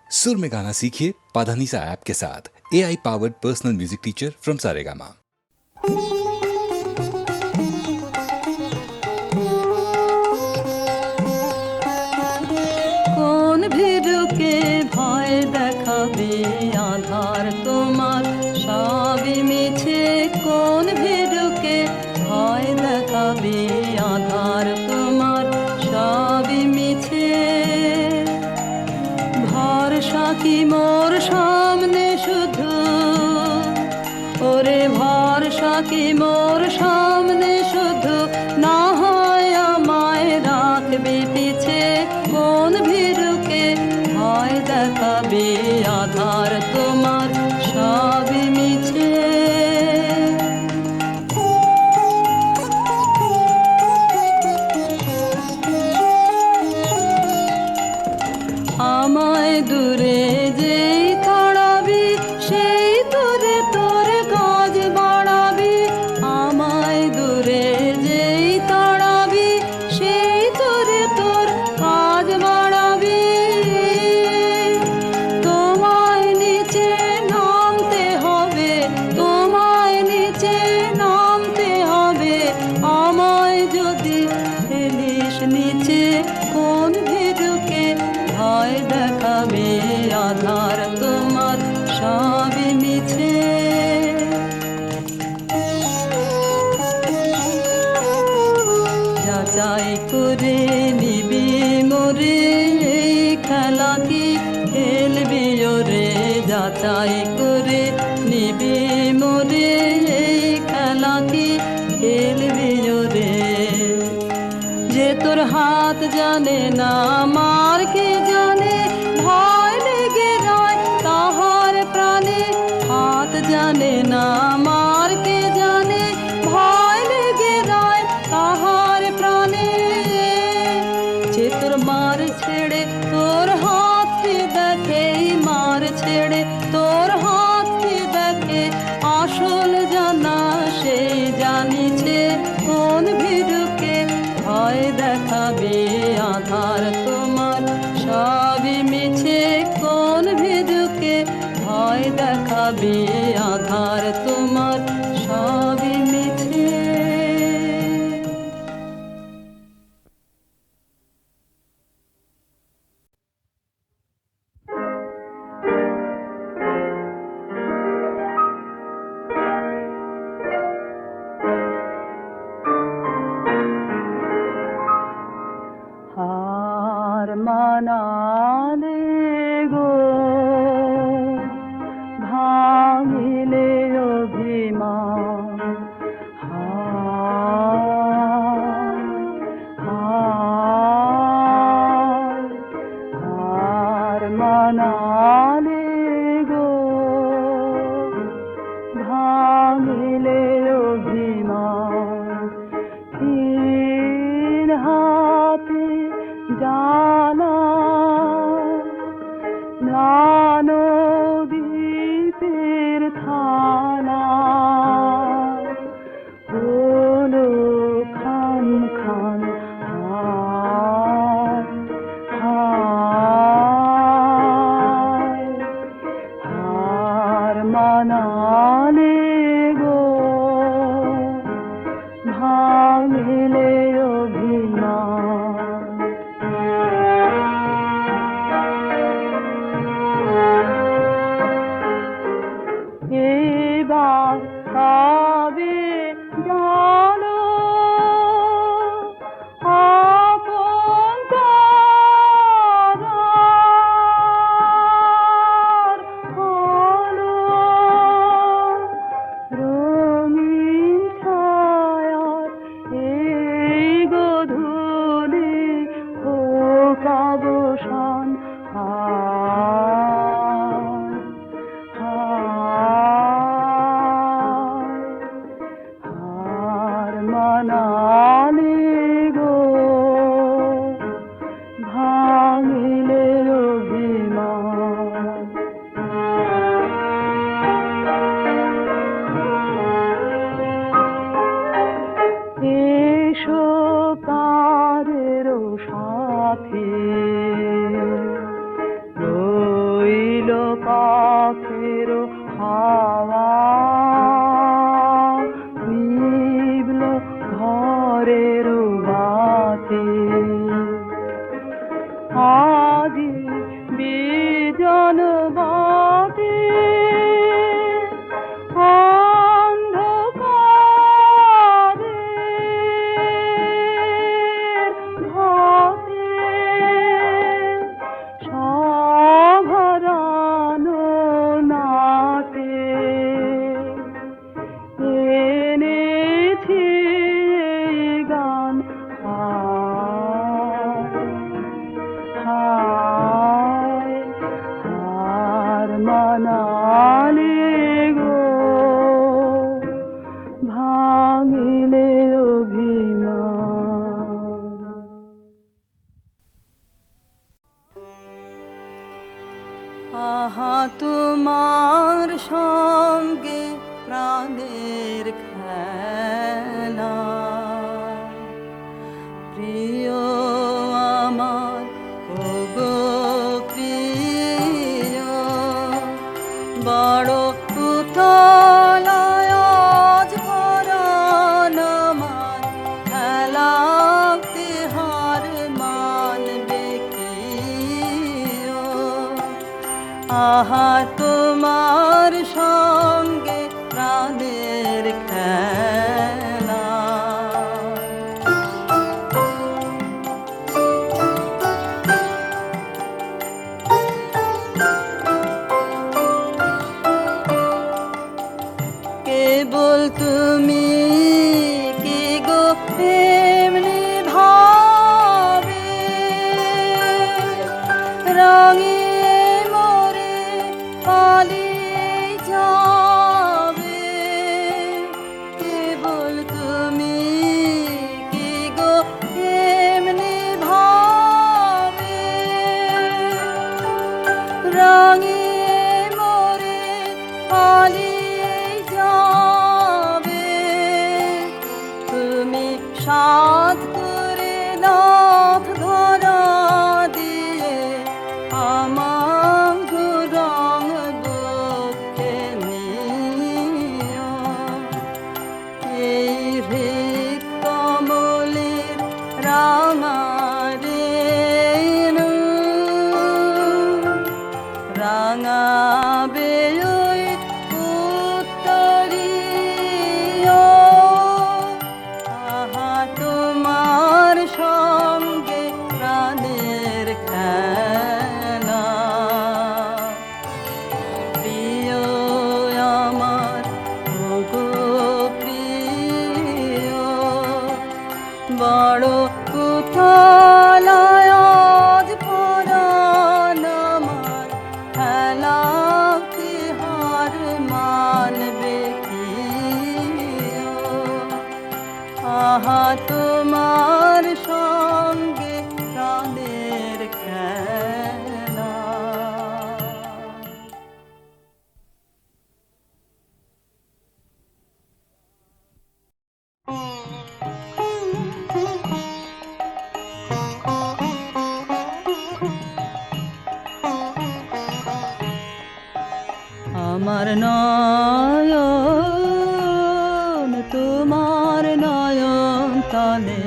सुर में गाना सीखिए पाधानीसा ऐप के साथ। AI powered personal music teacher from Saregama. কোন ভীরুকে ভয় দেখাবে আধার তোমার সবই মিছে। কোন ভীরুকে ভয় দেখাবে আধার তোমার সবই মিছে। ভরসা কি মোর সামনে শুধু, ওরে ভরসা কি মোর সামনে শুধু, না হয় আমায় রাখবে পিছে। কোন ভীরুকে ভয় দেখাবে আধার তোমার সবই মিছে। আমায় দূরে যেই তাড়াবি সেই দূরে তোর কাজ বাড়াবি। আমায় দূরে যেই তাড়াবি সেই দূরে তোর কাজ বাড়াবি। তোমায় নিচে নামতে হবে, তোমায় নিচে নামতে হবে। আমায় যদি ফেলিস নিচে, কোন ভীরুকে ভয় দেখাবে আধার তোমার সবই মিছে। যাচাই করে নিবি মোরে, এই খেলা কি খেলবি ওরে। যাচাই করে নিবি মোরে, এই খেলা কি খেলবি ওরে। যে তোর হাত জানে না মার কে জানে, ভয় লেগে রয় তাহার প্রাণে। হাত জানে না মার কে জানে, ভয় লেগে রয় তাহার প্রাণে। যে তোর মার ছেড়ে তোর হাতকে দেখে, মার ছেড়ে তোর হাতকে দেখে, আসল জানা সেই জানিছে। কোন ভীরুকে ভয় দেখাবে আধার তোমার সবই মিছে। কোন ভীরুকে ভয় দেখাবে আধার তোমার সবই মিছে। হার মানালে গো ভাঙিলে অভিমান। হার মানালে গো ভাঙিলে অভিমান। তিন হাতে জানা দ্বীপের থানা, হলো খান খান হায় হায়। হার মানালে গো ভাঙিলে অভিমান। পাখির হাওয়া নিভল ঘরের বাতি আজি বিজন বাতি অন্ধকারের ঘরে সভরানো নাটে এনেছি এই গান হায় হার মানালে গো ভাঙিলে অভিমান আহা তোমার সঙ্গে প্রাণের খেলা প্রিয় আমার ওগো প্রিয় বড় পুতলায় আজ পরাণ আমার খেলাতে হার মানবে কি আহা তোমার সঙ্গে প্রাণের খেলা কেবল তুমি কি গো এমনি ভাবে রঙে মোরে পালিয়ে যাবে কেবল তুমি কি গো এমনি ভাবে রঙে মোরে পালিয়ে যাবে তুমি সাধ করে নাথ ধরা দিয়ে আমার রং বুকে নিও এই হৃদ কমলের রাঙা রেণু রাঙাবে ওই উত্তরীয় আহা তোমার সঙ্গে প্রাণের খেলা প্রিয় আমার ওগো প্রিয় বড় পুতলায় আজ পরাণ আমার খেলাতে হার মানবে কি আহা তোমার সঙ্গে প্রাণের খেলা আমার নয়ন তোমার নয়ন তলে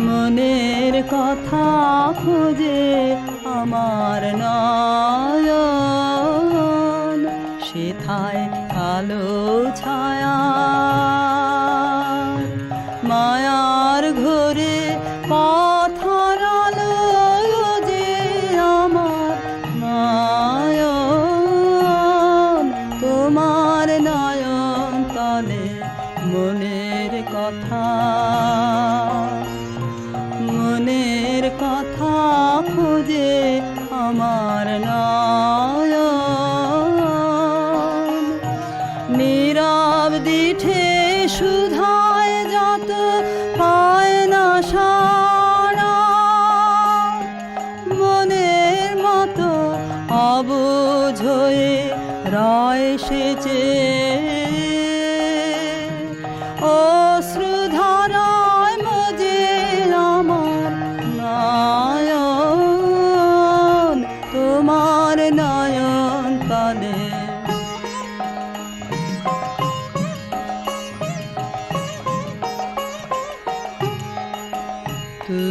মনের কথা খুঁজে আমার নয়ন সেথায় কালো ছায়া মায়ার ঘরে পথর আলো যে আমার নয়ন তোমার নয়ন তলে মনের কথা খুঁজে আমার নয়ন নীরব দিঠে সুধায় যত পায় না সাড়া মনের মতো অবুঝ হয়ে রয় সেচে অশ্রুধারায় মজে আমার নয়ন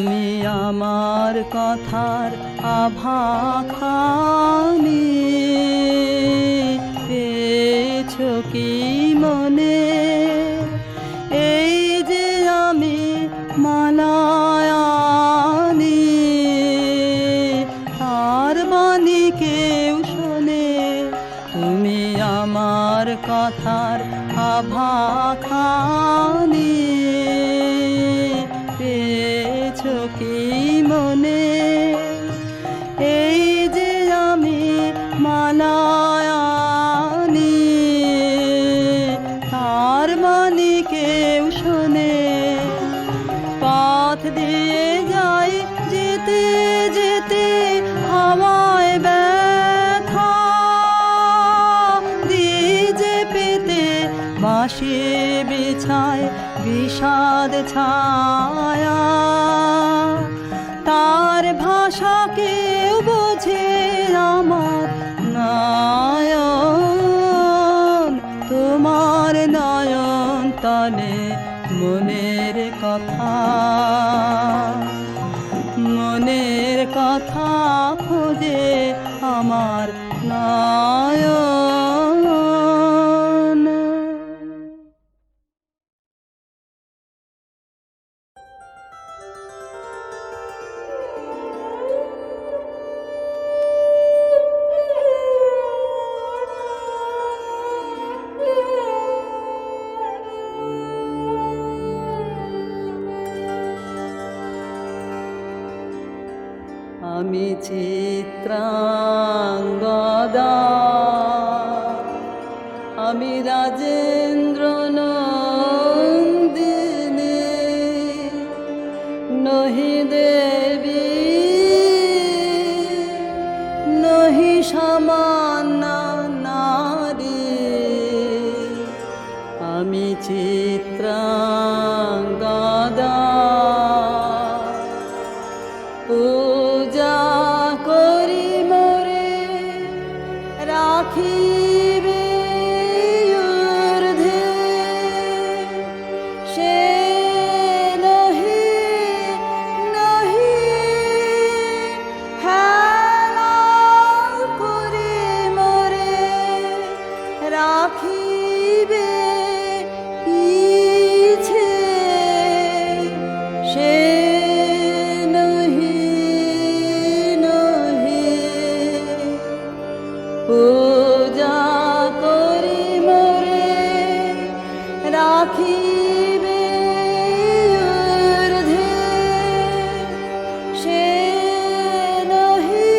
তুমি আমার কথার আভাখানি পেয়েছো কি মনে? এই যে আমি মালায়ানি, আর বাণী কেউ শোনে। তুমি আমার কথার আভাখানি পেয়েছো কি মনে? এই যে আমি মালায়ানি, তার বাণী কেউ শোনে। পথ দিয়ে যাই যেতে যেতে হাওয়ায় ব্যথা দিয়ে যে পেতে বাঁশি বিছায় বিষাদ ছায়া। তার ভাষা কেউ বোঝে আমার নয়ন, তোমার নয়ন তলে মনের কথা, মনের কথা খোঁজে আমার নয়ন। আমি চিত্রাঙ্গদা, আমি রাজেন্দ্র নন্দিনী, নহি দেবী নহি সামান্য নারী। আমি চিত্রাঙ্গদা, পূজা করি মোরে রাখিবে ঊর্ধ্বে, সে নহি নহি হেলা করি মোরে রাখিবে পিছে, সে পূজা করি মোরে রাখিবে ঊর্ধ্বে, সে নহি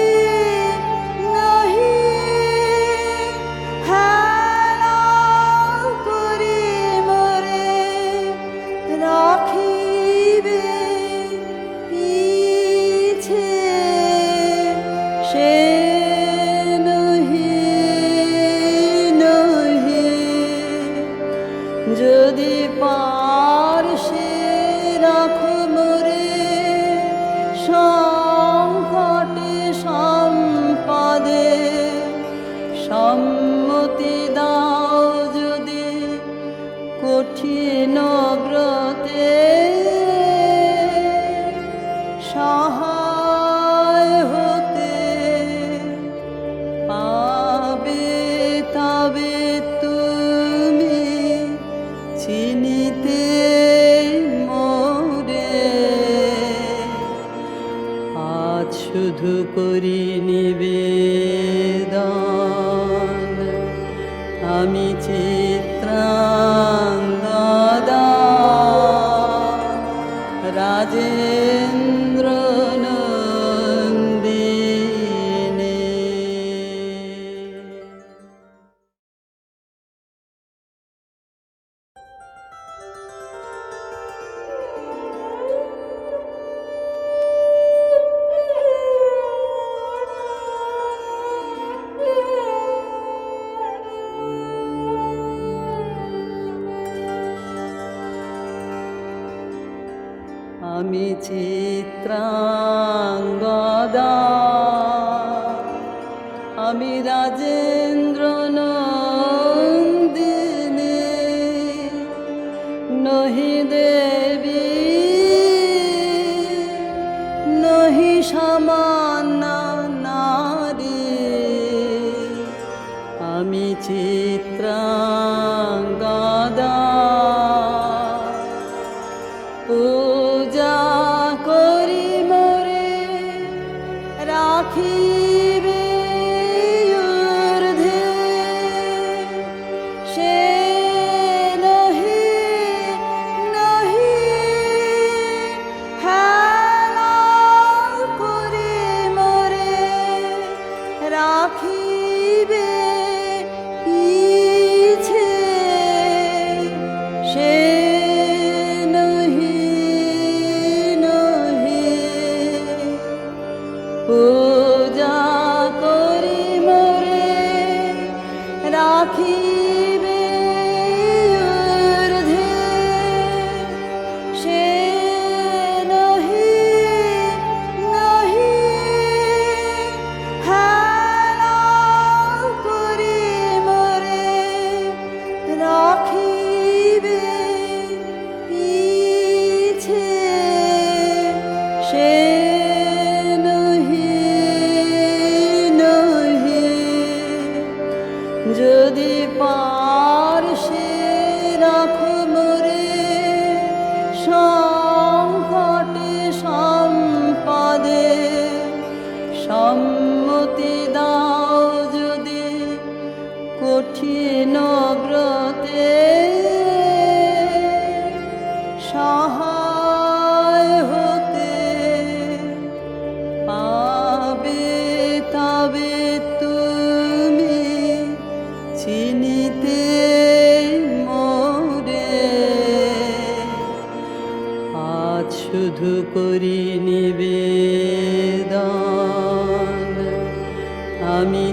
নহি হেলা করি মোরে রাখিবে পিছে, সে যদি পারসে রাখো মোরে সংকটে সম্পদে, সম্মতি দাও যদি কঠিন ব্রতে, সহায় হতে পাবে তবে তুমি চিনিতে মোরে। আজ শুধু করি নিবেদন, আমি চিত্রাঙ্গদা, রাজেন্দ্র নন্দিনী। আমি চিত্রাঙ্গদা, আমি রাজেন্দ্র নন্দিনী, নহি দেবী সামান্য নারী, আমি চিত্রাঙ্গদা, পূজা করি মোরে রাখিবে ঊর্ধ্বে, সে নহি নহি হেলা করি মোরে রাখিবে পিছে, সে নহি নহি পূজা করি মোরে রাখিবে ঊর্ধ্বে, সে নহি নহি হেলা করি মোরে রাখিবে পিছে, সে নহি নহি যদি পারসে রাখো মোরে সংকটে সম্পদে, সম্মতি দাও যদি কঠিন ব্রতে, সহায় হতে পাবে তবে তুমি চিনিতে মোরে, আজ শুধু করি নিবেদন, আমি